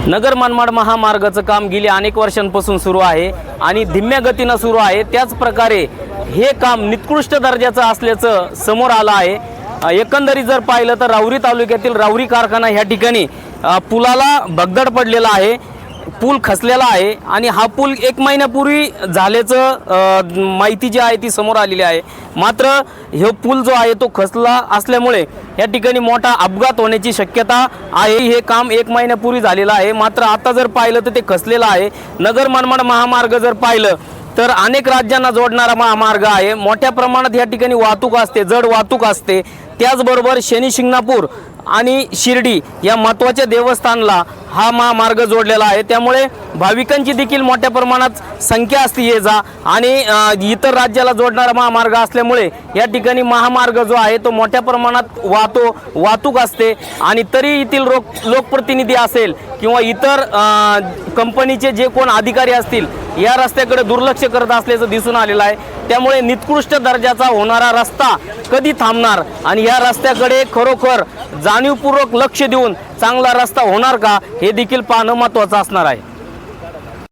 नगर मनमाड महामार्गाचं काम गेली अनेक वर्षांपासून सुरू आहे आणि धीम्या गतीनं सुरू आहे। त्याच प्रकारे हे काम निकृष्ट दर्जाचं असल्याचं समोर आलं आहे। एकंदरीत जर पाहिलं तर राहुरी तालुक्यातील राहुरी कारखाना ह्या ठिकाणी पुलाला भगदड पडलेला आहे, पूल खचलेला आहे आणि हा पूल 1 महिन्यापूर्वी झाल्याचं माहिती जी आहे ती समोर आलेली आहे। मात्र हे पूल जो आहे तो खचला असल्यामुळे या ठिकाणी मोठा अपघात होण्याची शक्यता आहे। हे काम 1 महिन्यापूर्वी झालेलं आहे, मात्र आता जर पाहिलं तर ते खचलेलं आहे। नगर मनमाड महामार्ग जर पाहिलं तर अनेक राज्यांना जोडणारा महामार्ग आहे। मोठ्या प्रमाणात या ठिकाणी वाहतूक असते, जड वाहतूक असते। त्याचबरोबर शनी शिंगणापूर आणि शिर्डी या महत्त्वाच्या देवस्थानला हा महामार्ग जोडलेला आहे। त्यामुळे भाविकांची देखील मोठ्या प्रमाणात संख्या असते ये जा आणि इतर राज्याला जोडणारा महामार्ग असल्यामुळे या ठिकाणी महामार्ग जो आहे तो मोठ्या प्रमाणात वाहतूक असते आणि तरी येथील लोकप्रतिनिधी असेल किंवा इतर कंपनीचे जे कोण अधिकारी असतील या रस्त्याकडे दुर्लक्ष करत असल्याचं दिसून आलेलं आहे। त्यामुळे निकृष्ट दर्जाचा होणारा रस्ता कधी थांबणार आणि या रस्त्याकडे खरोखर जाणीवपूर्वक लक्ष देऊन चांगला रस्ता होणार का हे देखील पाहणं महत्त्वाचं असणार आहे।